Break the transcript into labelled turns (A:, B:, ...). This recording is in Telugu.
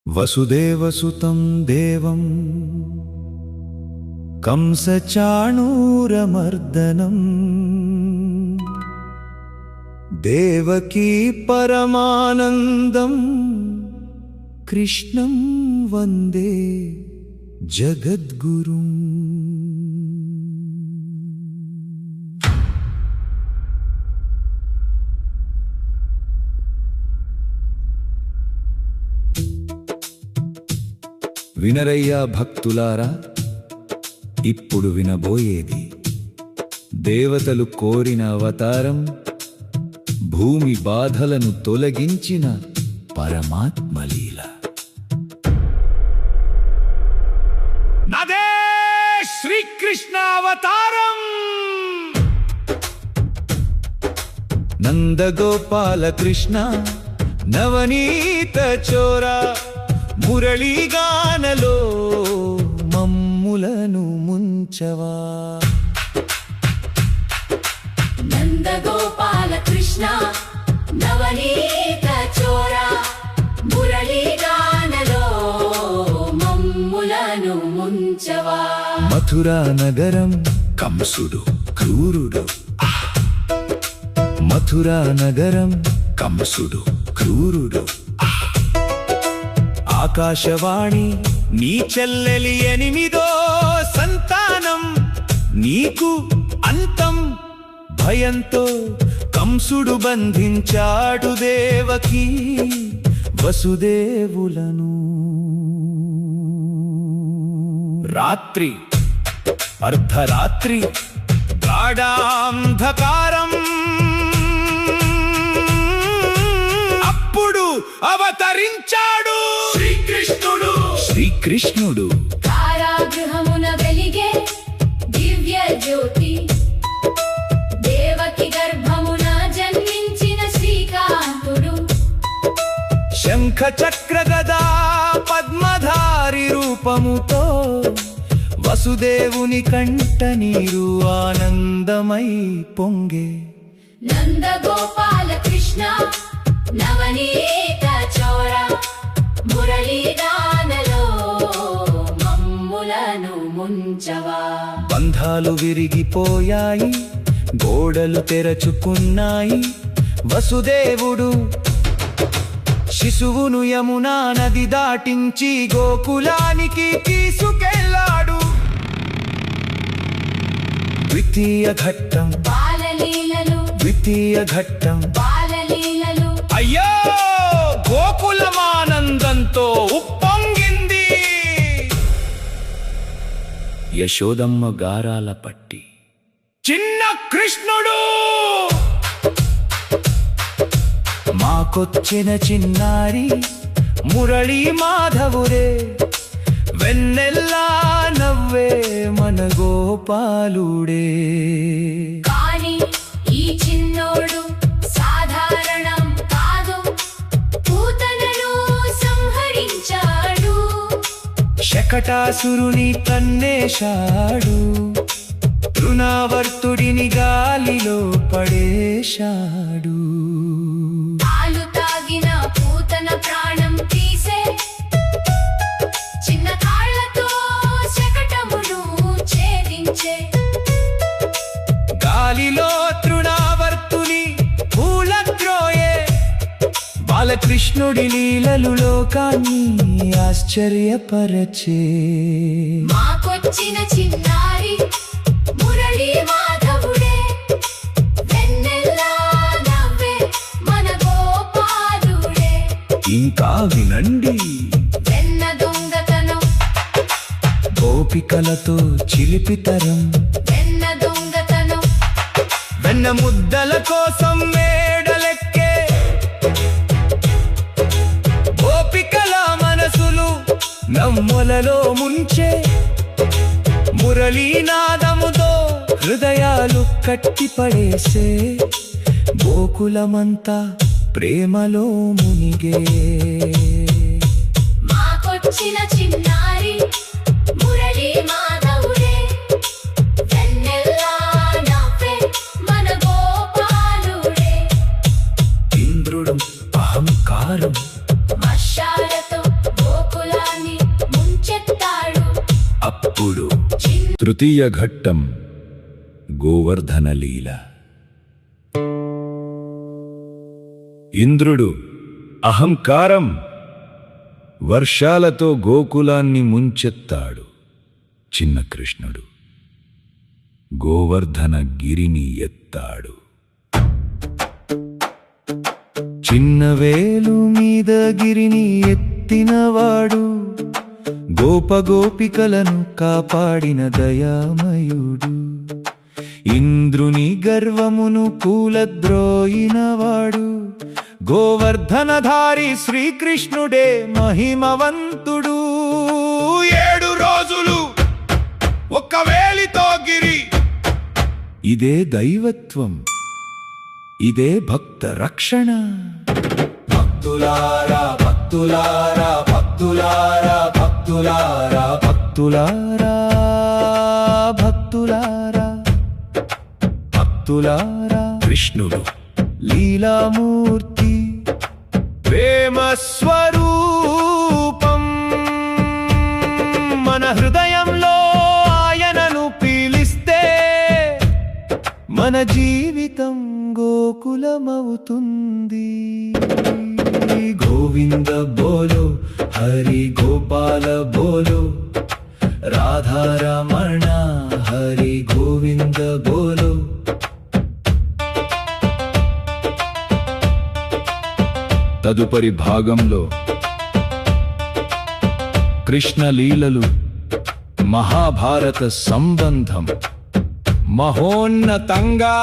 A: వసుదేవసుతం దేవం కంసచాణూరమర్దనం దేవకీ పరమానందం కృష్ణం వందే జగద్గురుం. వినరయ్యా భక్తులారా, ఇప్పుడు వినబోయేది దేవతలు కోరిన అవతారం, భూమి బాధలను తొలగించిన పరమాత్మలీల. నదే శ్రీకృష్ణ అవతారం. నందగోపాల కృష్ణ నవనీత చోరా, మురళీగానలో మమ్ములను ముంచవా.
B: నందగోపాల కృష్ణ నవనీత చోరా, మురళీగానలో మమ్ములను ముంచవా.
A: మథురా నగరం కంసుడు క్రూరుడు, మథురా నగరం కంసుడు క్రూరుడు. ఆకాశవాణి నీ చెల్లెలి 8వ సంతానం, నీకు అంతం భయంతో కంసుడు బంధించాడు దేవకీ వసుదేవులను. రాత్రి అర్ధరాత్రి గాఢాంధకారం, అప్పుడు అవతరించాడు శ్రీకృష్ణుడు.
B: కారాగృహమున వెలిగే దివ్య జ్యోతి, దేవకి గర్భమున జన్మించిన శ్రీకాంతుడు.
A: శంఖ చక్ర గదా పద్మధారి రూపముతో వసుదేవుని కంట నీరు ఆనందమై పొంగే.
B: నందగోపాల కృష్ణ నవనీత చోరా, మురళీగానలో మమ్ములను ముంచవా.
A: బంధాలు విరిగిపోయాయి, గోడలు తెరచుకున్నాయి. వసుదేవుడు శిశువును యమునా నది దాటించి గోకులానికి తీసుకెళ్ళాడు. ద్వితీయ ఘట్టం
B: బాలలీలలు,
A: ద్వితీయ ఘట్టం
B: బాలలీలలు.
A: అయ్యో, గోకులమానందంతో ఉప్పొంగింది. యశోదమ్మ గారాల పట్టి చిన్న కృష్ణుడు మాకొచ్చిన చిన్నారి మురళీ మాధవుడే, వెన్నెల్లా నవ్వే మన గోపాలుడే.
B: కాని ఈ చిన్నోడు సాధారణం కాదు, పూతనను సంహరించాడు.
A: శకటాసురుని కన్నేశాడు, తృణావర్తుడిని గాలిలో పడేశాడు.
B: పాలు తాగిన పూతన ప్రాణం తీసే, చిన్న కాళ్ళతో శకటమును ఛేదించే.
A: గాలిలో తృణావర్తుని పూలద్రోయే, బాలకృష్ణుడి లీలలు లోకాన్ని ఆశ్చర్యపరచే.
B: మాకొచ్చిన చిన్నారి మురళీ మాధవుడే, వెన్నెల్లా నవ్వే మన గోపాలుడే.
A: ఇంకా వినండి,
B: వెన్న దొంగతనం,
A: గోపికలతో చిలిపితరం.
B: వెన్న దొంగతనం,
A: వెన్న ముద్దల కోసం మేడలెక్కే గోపికల మనసులు నమ్మలలో ముంచే. మురళీనాదముతో హృదయాలు కట్టిపడేసే, గోకులమంతా ప్రేమలో మునిగే.
B: మాకొచ్చిన చిన్నారి మురళీ మాధవుడే, వెన్నెల్లా నవ్వే మన గోపాలుడే.
A: ఇంద్రుడు అహంకారం
B: వర్షాలతో
C: తృతీయ ఘట్టం గోవర్ధన లీల. ఇంద్రుడు అహంకారం వర్షాలతో గోకులాన్ని ముంచెత్తాడు. చిన్న కృష్ణుడు గోవర్ధన గిరిని ఎత్తాడు.
A: చిన్న వేలు మీద గిరిని ఎత్తినవాడు, గోపగోపికలను కాపాడిన దయామయుడు. ఇంద్రుని గర్వమును కూలద్రోయినవాడు, గోవర్ధనధారి శ్రీకృష్ణుడే మహిమవంతుడు. 7 రోజులు ఒక్క వేలితో గిరి, ఇదే దైవత్వం, ఇదే భక్త రక్షణ. భక్తులారా భక్తులారా భక్తులారా భక్తులారా భక్తులారా భక్తులారా భక్తులారా. కృష్ణుడు లీలామూర్తి, ప్రేమ స్వరూపం. మన హృదయంలో ఆయనను పీలిస్తే మన జీవితం గోకులమవుతుంది. గోవింద బోలో, హరి గోపాల బోలో, రాధారమణ హరి గోవింద బోలో.
C: తదుపరి భాగంలో కృష్ణ లీలలు, మహాభారత సంబంధం మహోన్నతంగా